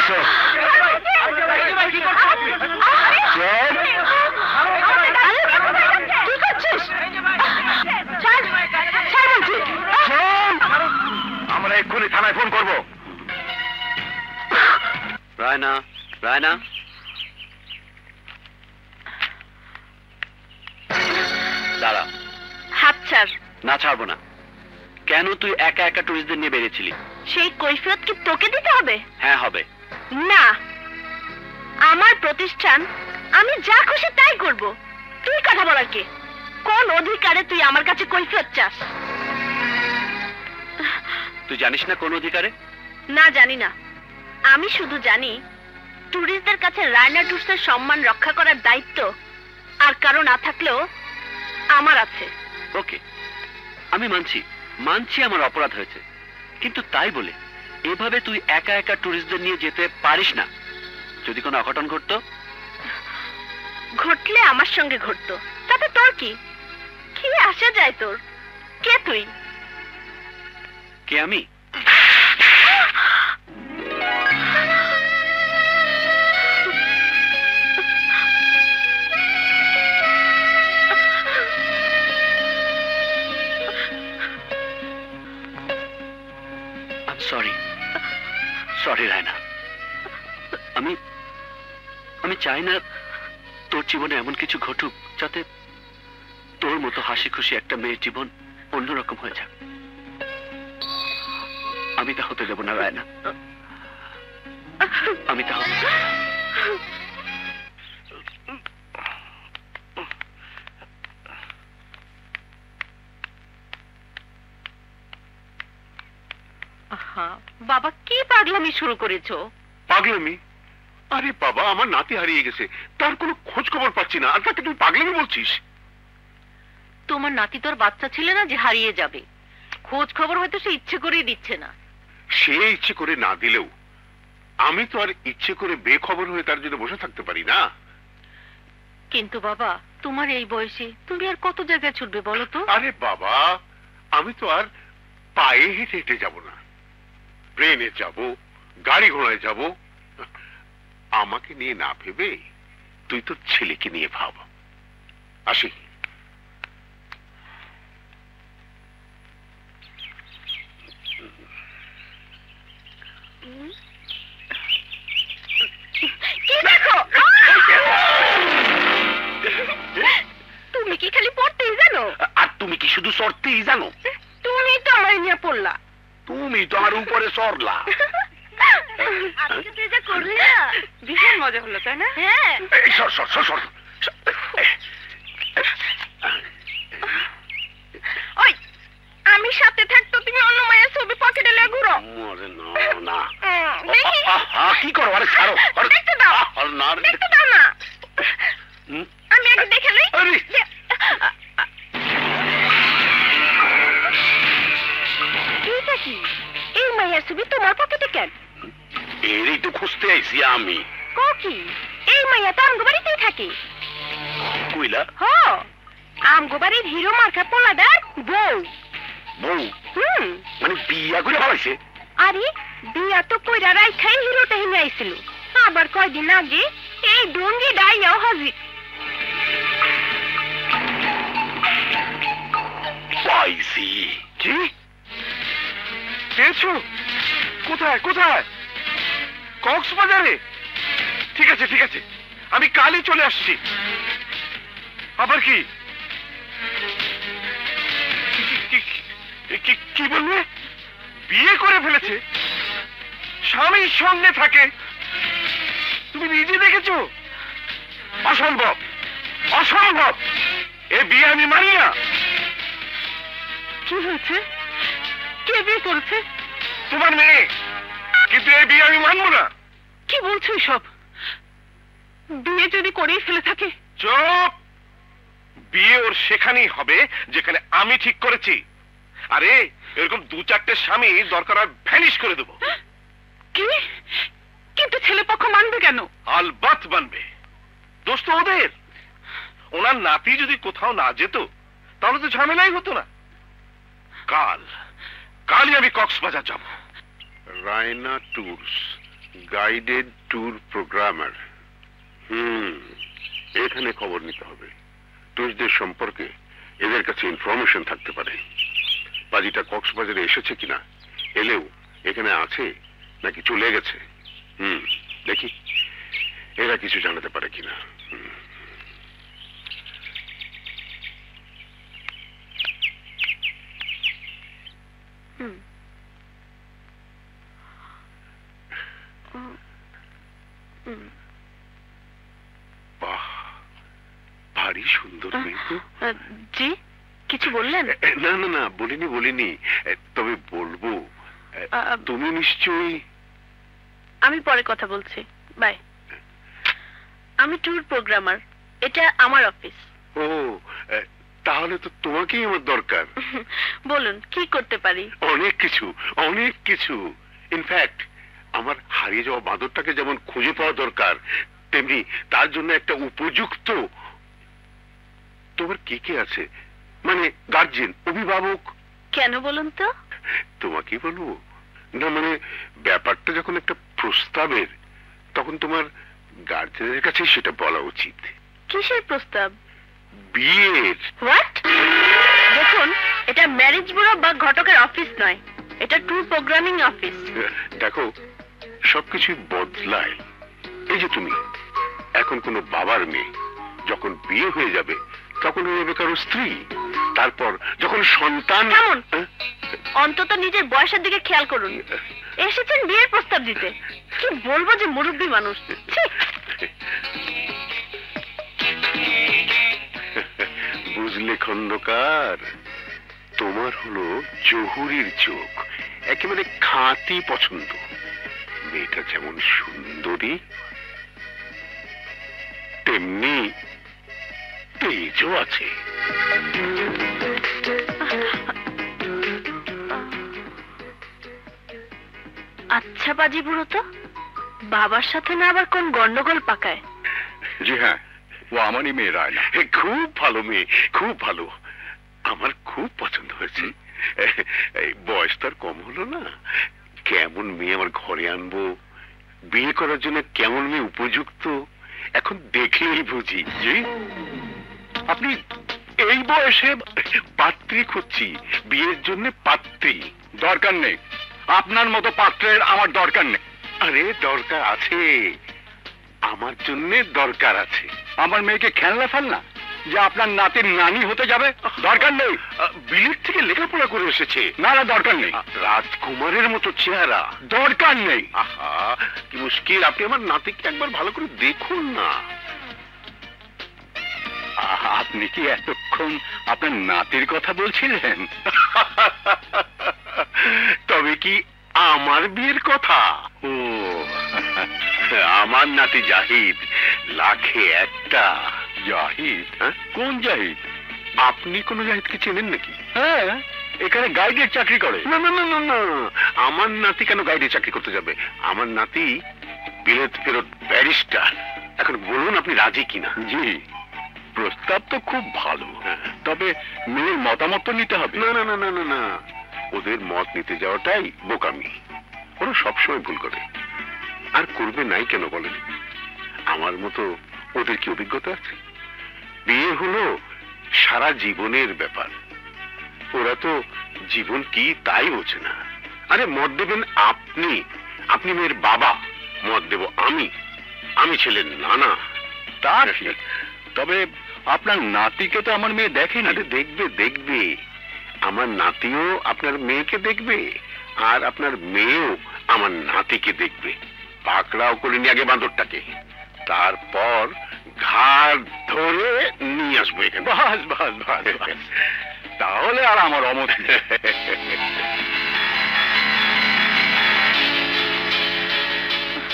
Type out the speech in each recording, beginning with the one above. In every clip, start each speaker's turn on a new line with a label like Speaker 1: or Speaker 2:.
Speaker 1: আসো।
Speaker 2: কি করছিস?
Speaker 1: আমরা এক্ষুনি থানায় ফোন করবো।
Speaker 3: রায়না, রায়না, দাঁড়া।
Speaker 2: হাত ছাড়।
Speaker 3: না, ছাড়বো না। কেন তুই একা একা টুরিস্টদের নিয়ে বেরিয়েছিলি?
Speaker 2: সেই কৈফিয়ত কি তোকে দিতে হবে?
Speaker 3: হ্যাঁ, হবে।
Speaker 2: না, আমার প্রতিষ্ঠান, আমি যা খুশি তাই করব। তুই কথা বলার কে? কোন অধিকারে তুই আমার কাছে কৈফিয়ত চাস?
Speaker 3: তুই জানিস না কোন অধিকারে?
Speaker 2: না, জানি না। আমি শুধু জানি টুরিস্টদের কাছে রায়না ট্যুরসের সম্মান রক্ষা করার দায়িত্ব আর কারো না থাকলেও আমার আছে।
Speaker 3: ওকে, আমি মানছি, আমার অপরাধ হয়েছে, কিন্তু তাই বলে এভাবে তুই একা একা টুরিস্টদের নিয়ে যেতে পারিস না। যদি কোনো অঘটন ঘটতো?
Speaker 2: ঘটলে আমার সঙ্গে ঘটতো, তাতে তোর কি? কি আসে যায় তোর? কে তুই?
Speaker 3: কে আমি? সরি রায়না, আমি চাই না তোর জীবনে এমন কিছু ঘটুক যাতে তোর মতো হাসি খুশি একটা মেয়ের জীবন অন্যরকম হয়ে যাক। আমি তা হতে দেব না রায়না, আমি তা হতে দেব না।
Speaker 2: বাবা, কি পাগলামি শুরু করেছো?
Speaker 1: পাগলামি? আরে বাবা, আমার নাতি হারিয়ে গেছে, তার কোনো খোঁজ খবর পাচ্ছি না, আর তাকে তুই পাগলামি বলছিস?
Speaker 2: তোমার নাতি তোর বাচ্চা ছিল না যে হারিয়ে যাবে? খোঁজ খবর হয়তো সে ইচ্ছে করেই দিচ্ছে না।
Speaker 1: সে ইচ্ছে করে না দিলেও আমি তো আর ইচ্ছে করে বেখবর হয়ে তার জন্য বসে থাকতে পারি না।
Speaker 2: কিন্তু বাবা, তোমার এই বয়সে তুমি আর কত জায়গায় ছুটবে বলো তো?
Speaker 1: আরে বাবা, আমি তো আর পায়ে হেঁটে হেঁটে যাব না, ট্রেনে যাব, গাড়ি ঘোড়ায় যাব। আমাকে নিয়ে না ভেবে তুই তোর ছেলেকে নিয়ে ভাব। আসি।
Speaker 2: তুমি কি খালি পড়তেই জানো?
Speaker 1: আর তুমি কি শুধু সরতেই জানো?
Speaker 2: তুমি তো আমার নিয়ে পড়লা।
Speaker 1: তুমি তো আমার উপরে সরলা।
Speaker 2: আজকে তুই যা করলি না, ভীষণ মজা হলো, তাই না? হ্যাঁ।
Speaker 1: সর সর সর সর।
Speaker 2: ওই, আমি সাথে থাকতো তুমি অন্য মায়ের ছবি পকেটে নিয়ে ঘুরো।
Speaker 1: মরে না না।
Speaker 2: দেখি।
Speaker 1: কি করো? আরে ছাড়ো।
Speaker 2: দেখতে দাও।
Speaker 1: না,
Speaker 2: দেখতে দাও না। আমি আগে দেখে লই। এইটা কি? এই মায়ের ছবি তোমার পকেটে কেন?
Speaker 1: এরই তো খুঁজতে আইছি আমি।
Speaker 2: কি? এই মাইয়া তো আমগো বাড়িতেই থাকে।
Speaker 1: কইলা?
Speaker 2: হ, আমগো বাড়ির হিরো মার্কা পোলাদার বউ।
Speaker 1: বউ? মানে বিয়া করে ভাবাইছে?
Speaker 2: আরে বিয়া তো কইরা রাইখাই হিরোটা হিনে আইছিল। আবার কয়দিন আগে এই ডঙ্গি ডাইয়াও হাজির।
Speaker 1: পাইছি। কি পেয়েছো? কোথায় কোথায়? কক্সবাজারে? ঠিক আছে ঠিক আছে, আমি কালই চলে আসছি। আবার কি? কি বললে? বিয়ে করে ফেলেছে? স্বামীর সঙ্গে থাকে? তুমি নিজে দেখেছো? অসম্ভব, অসম্ভব, এ বিয়ে আমি মানি না।
Speaker 2: কি হয়েছে? কে বিয়ে করেছে?
Speaker 1: তোমার মেয়ে। কিন্তু এই বিয়ে আমি মানবো না।
Speaker 2: কি বলছো সব? বিয়ে যদি করেই ফেলে থাকে?
Speaker 1: চুপ! বিয়ে ওর সেখানেই হবে যেখানে আমি ঠিক করেছি। আরে এরকম দু চারটে স্বামী দরকার হয় ভ্যানিশ করে দেবো।
Speaker 2: কি? কিন্তু ছেলে পক্ষ মানবে কেন?
Speaker 1: আলবাত মানবে। দোষ তো ওদের। ওনার নাতি যদি কোথাও না যেত তাহলে তো ঝামেলাই হতো না। কালই আমি কক্সবাজার যাব। Raina tours guided tour programmer. এখানে খবর নিতে হবে। টুরিস্টদের সম্পর্কে এদের কাছে ইনফরমেশন থাকতে পারে। পাজিটা কক্সবাজারে এসেছে কিনা, এলেও এখানে আছে নাকি চলে গেছে। দেখি এরা কিছু জানাতে পারে কিনা। বাহ, ভারী সুন্দর মেয়ে তো।
Speaker 2: জি, কিছু বললেন?
Speaker 1: না না না, বলিনি, তবে বলবো। তুমি নিশ্চয়ই।
Speaker 2: আমি পরে কথা বলছি, বাই। আমি ট্যুর প্রোগ্রামার, এটা আমার অফিস।
Speaker 1: ও, তাহলে তো তোমাকেই আমার দরকার।
Speaker 2: বলুন কি করতে পারি?
Speaker 1: অনেক কিছু। ইনফ্যাক্ট আমার হারিয়ে যাওয়া বাঁদরটাকে যেমন খুঁজে পাওয়া দরকার, তেমনি তার জন্য একটা উপযুক্ত। তোমার কে কে আছে, মানে গার্জিয়ান, অভিভাবক?
Speaker 2: কেন বলুন তো?
Speaker 1: তোমাকেই বলবো না, মানে ব্যাপারটা যখন একটা প্রস্তাবের, তখন তোমার গার্জিয়ানের কাছে সেটা বলা উচিত।
Speaker 2: কিসের প্রস্তাব?
Speaker 1: বিয়ের।
Speaker 2: হোয়াট? দেখুন, এটা ম্যারেজ ব্যুরো বা ঘটকের অফিস নয়, এটা ট্যুর প্রোগ্রামিং অফিস।
Speaker 1: দেখো, সবকিছুই বদলায়। এই যে তুমি এখন কোনো বাবার মেয়ে, যখন বিয়ে হয়ে যাবে তখন হয়ে যাবে কারো স্ত্রী, তারপর যখন সন্তান।
Speaker 2: অন্তত নিজের বয়সের দিকে খেয়াল করুন। এসেছেন বিয়ের প্রস্তাব দিতে, কি বলবো যে মুরব্বী মানুষ।
Speaker 1: বুঝলে খন্দকার, তোমার হলো জহুরির চোখ, একেবারে খাঁটি পছন্দ। মেয়েটা যেমন সুন্দরী, তেমনি তেজও আছে।
Speaker 2: আচ্ছা বাজি বুড়ো তো বাবার সাথে না আবার কোন গন্ডগোল পাকায়?
Speaker 1: জি হ্যাঁ, ও আমারই মেয়ে রায়না। খুব ভালো মেয়ে, খুব ভালো। আমার খুব পছন্দ হয়েছে। এই বয়স তার কম হলো না। কেমন মেয়ে আমার ঘরে আনবো, বিয়ে করার জন্য কেমন মেয়ে উপযুক্ত, এখন দেখলেই বুঝি। জি, আপনি এই বয়সে পাত্রী খুঁজছি, বিয়ের জন্য পাত্রী? দরকার নেই, আপনার মতো পাত্রের আমার দরকার নেই। আরে দরকার আছে, আমার জন্য দরকার আছে। আমার মেয়েকে খেলনা ফেলনা যে আপনার নাতির নানি হতে যাবে, দরকার নেই। বিলেত থেকে লেখাপড়া করে এসেছে। না না, দরকার নেই। রাজকুমারের মতো চেহারা, দরকার নেই। আহা, কি মুশকিল। আপনি আমার নাতিকে একবার ভালো করে দেখুন না। আপনি কি এতক্ষণ আপনার নাতির কথা বলছিলেন? তবে কি আমার বিয়ের কথা? ও, আমার নাতি জাহিদ, লাখে একটা। জাহিদ? কোন জাহিদ? আপনি কোন জাহিদকে চেনেন নাকি? হ্যাঁ, এখানে গাইডের চাকরি করে। না না না না না, আমার নাতি কেন গাইডে চাকরি করতে যাবে? আমার নাতি বিলেত ফেরত ব্যারিস্টার। এখন বলুন আপনি রাজি কিনা? জি, প্রস্তাব তো খুব ভালো, তবে মেয়ের মতামত তো নিতে হবে। না না না না না না, ওদের মত নিতে যাওয়াটাই বোকামি। ওরা সবসময় ভুল করে, আর করবে নাই কেন বলেন? আমার মতো ওদের কি অভিজ্ঞতা আছে? বিয়ে হলো সারা জীবনের ব্যাপার। ওরা তো জীবন কি তাই বোঝে না। আরে মত দেবেন আপনি, আপনি মেয়ের বাবা, মত দেব আমি, আমি ছেলের নানা। তা ঠিক, তবে আপনার নাতিকে তো আমার মেয়ে দেখেনি। আরে দেখবে দেখবে, আমার নাতিও আপনার মেয়েকে দেখবে, আর আপনার মেয়েও আমার নাতিকে দেখবে। পাকড়াও করে নিয়ে আগে বাঁদরটাকে, তারপর ঘাড় ধরে নিয়ে আসবো এখানে। বাস বাস বাস, তাহলে আর আমার অমত।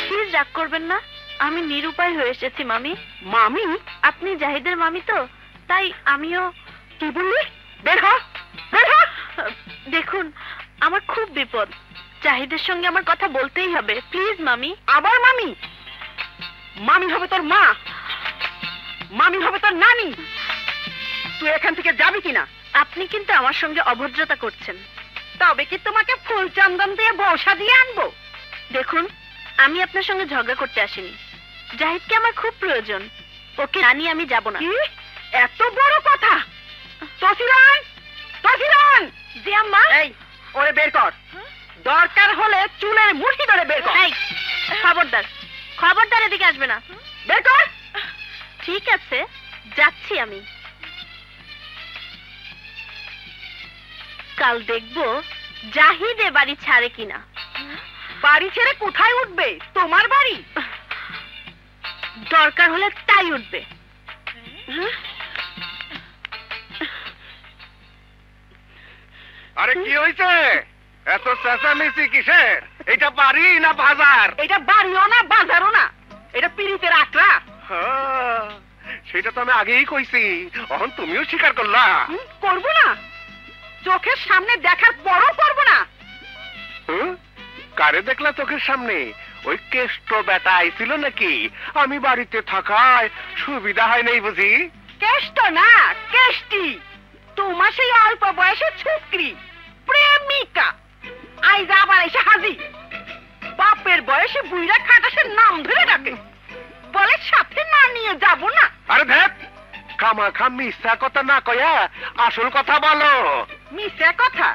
Speaker 2: প্লিজ রাগ করবেন না, আমি নিরুপায় হয়ে এসেছি মামি। মামি? আপনি জাহিদের মামি তো, তাই আমিও। কি বললি? বের হ, বের হ। দেখুন, আমার খুব বিপদ, জাহিদের সঙ্গে আমার কথা বলতেই হবে। প্লিজ মামি। আবার মামি? মামি হবে তোর মা, মামি হবে তোর নানি। তুই এখান থেকে যাবি কিনা? আপনি কিন্তু আমার সঙ্গে অভদ্রতা করছেন। তবে কি তোমাকে ফুল চন্দন দিয়ে বর্ষা দিয়ে আনবো? দেখুন, আমি আপনার সঙ্গে ঝগড়া করতে আসিনি। জাহিদকে আমার খুব প্রয়োজন, ওকে না নিয়ে আমি যাব না।
Speaker 4: এত বড় কথা? তসিরান, তসিরান!
Speaker 2: জি আম্মা।
Speaker 4: এই, ওরে বের কর। দরকার হলে চুলের মুঠি ধরে বের কর।
Speaker 2: এই, খবরদার, খবরদার এদিকে আসবে না।
Speaker 4: বের কর।
Speaker 2: ঠিক আছে, যাচ্ছি আমি। কাল দেখবো জাহিদ এ বাড়ি ছাড়ে কিনা।
Speaker 4: বাড়ি ছেড়ে কোথায় উঠবে? তোমার বাড়ি?
Speaker 2: দরকার হলে তাই উঠবে।
Speaker 1: আরে কি হয়েছে? এত চেঁচামেচি কিসের? এটা বাড়ি না বাজার?
Speaker 4: এটা বাড়িও না, বাজারও না, এটা পিরিতের আখড়া।
Speaker 1: সেটা তো আমি আগেই কইছি, এখন তুমিও স্বীকার করলা।
Speaker 4: করবো না? চোখের সামনে দেখার পরও করবো না?
Speaker 1: কারে দেখলা চোখের সামনে? ওই কেষ্ট বেটা আইছিল নাকি? আমি বাড়িতে থাকায় সুবিধা হয় নাই বুঝি?
Speaker 4: কেষ্ট না, কেষ্টি। তোমার সেই অল্প বয়সের ছুকরি প্রেমিকা আইজ আবার এসে হাজির। বাপের বয়সে বুইরা খাটাসের নাম ধরে ডাকে, বলে সাথে না নিয়ে যাব না।
Speaker 1: আরে ধ্যাত, খামাখা মিথ্যা কথা না কয়া আসল কথা বলো।
Speaker 4: মিথ্যা কথা?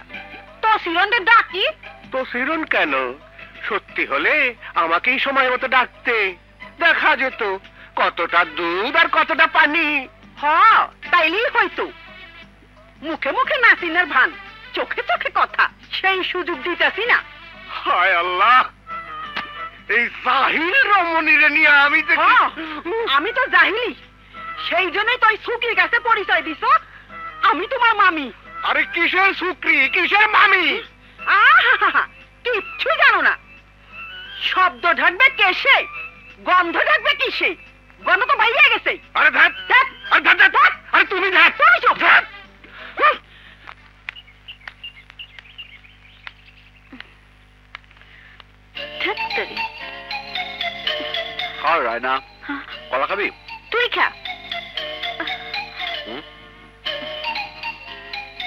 Speaker 4: তো সিরন্দের ডাকি।
Speaker 1: তো সিরন কেন? সত্যি হলে আমাকেই সময় মতো ডাকতে, দেখা যেত কতটা দুধ আর কতটা পানি।
Speaker 4: তাইলেই হয়তো। মুখে মুখে নাসিনের ভান, চোখে চোখে কথা, সেই সুযোগ দিতেছি না।
Speaker 1: হায় আল্লাহ, এই জাহিল রমণীরে নিয়ে আমি
Speaker 4: আমি তো জাহিলি, সেই জন্যই তো সুকির কাছে পরিচয় দিছ আমি তোমার মামি।
Speaker 1: আরে কিসের সুক্রি, কিসের মামি?
Speaker 4: কিচ্ছু জানো না। শব্দ ঢাকবে কেসে, গন্ধ ঢাকবে কিসে? গন্ধ তো ভাইয়া গেছে।
Speaker 1: আরে ধ্যাত, আরে ধ্যাত, ধ্যাত, আরে তুমি ধ্যাত,
Speaker 4: তুমি চুপ।
Speaker 1: ধ্যাত।
Speaker 2: ধ্যাত্তেরি।
Speaker 3: খাও রায়না, কলা খাবি?
Speaker 2: তুই খা।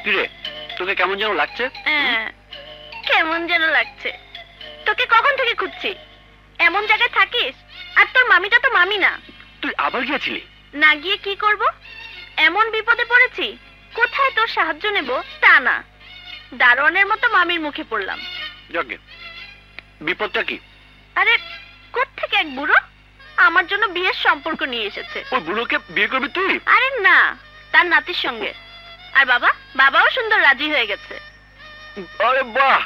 Speaker 3: কিরে, তোকে কেমন যেন লাগছে?
Speaker 2: কেমন যেন লাগছে। তোকে কখন থেকে খুঁজছি। এমন জায়গায় থাকিস, আর তোর মামিটা তো মামি না।
Speaker 3: তুই আবার গিয়েছিলি?
Speaker 2: না গিয়ে কি করব? এমন বিপদে পড়েছি, কোথায় তোর সাহায্য নেব তা না, দারোয়ানের মতো মামির মুখে পড়লাম।
Speaker 3: যজ্ঞে, বিপদটা কি?
Speaker 2: আরে কোত্থেকে এক বুড়ো আমার জন্য বিয়ের সম্পর্ক নিয়ে এসেছে।
Speaker 3: ওই বুড়োকে বিয়ে করবি তুই?
Speaker 2: আরে না, তার নাতির সঙ্গে। আর বাবাও সুন্দর রাজি হয়ে গেছে।
Speaker 3: আরে বাহ,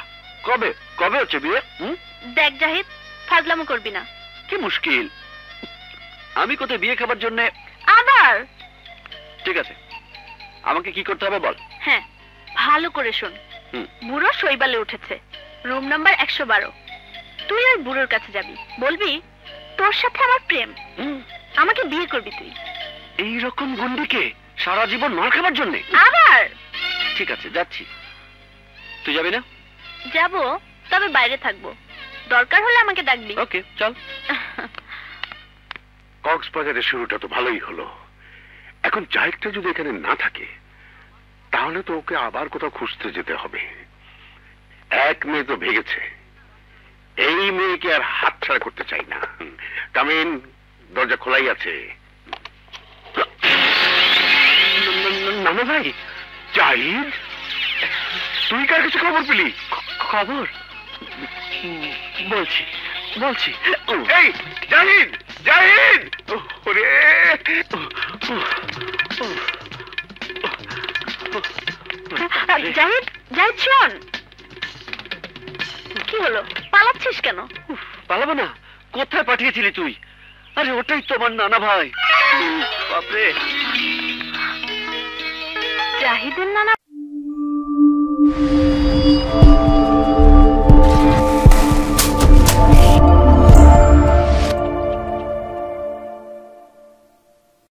Speaker 3: কবে কবে হচ্ছে বিয়ে?
Speaker 2: দেখ জাহিদ, ফাজলামো করবি না।
Speaker 3: কি মুশকিল, আমি কোথায় বিয়ে খাবার জন্য?
Speaker 2: আবার?
Speaker 3: ঠিক আছে, আমাকে কি করতে হবে বল।
Speaker 2: হ্যাঁ, ভালো করে শোন। বুড়ো শৈবালে উঠেছে, রুম নাম্বার 112। তুই ওই বুড়োর কাছে যাবি, বলবি তোর সাথে আমার প্রেম, আমাকে বিয়ে করবি তুই।
Speaker 3: এইরকম গন্ডিকে সারা জীবন মার খাবার জন্য?
Speaker 2: আবার?
Speaker 3: ঠিক আছে, যাচ্ছি। তুই যাবি না?
Speaker 2: যাব, তবে বাইরে থাকবো, দরকার হলে আমাকে ডাকবি।
Speaker 3: ওকে, চল।
Speaker 1: কক্সবাজারের শুরুটা তো ভালোই হলো। এখন জাহিদটা যদি এখানে না থাকে, তাহলে তো ওকে আবার কোথাও খুঁজতে যেতে হবে। এক মেয়ে তো ভেগেছে, এই মেয়েকে আর হাতছাড়া করতে চাই না। কামিন, দরজা খোলাই আছে। নানা ভাই, জাহিদ, তুই কার কাছে খবর পেলি?
Speaker 3: খবর বলছি বলছি।
Speaker 1: এই জাহিদ, জাহিদ! ওরে
Speaker 2: জাহিদ, জাহিদ শোন। কি হলো, পালাচ্ছিস কেন?
Speaker 3: পালাবো না, কোথায় পাঠিয়েছিলি তুই? আরে ওটাই তোমার নানা ভাই। বাপরে,
Speaker 2: জাহিদের নানা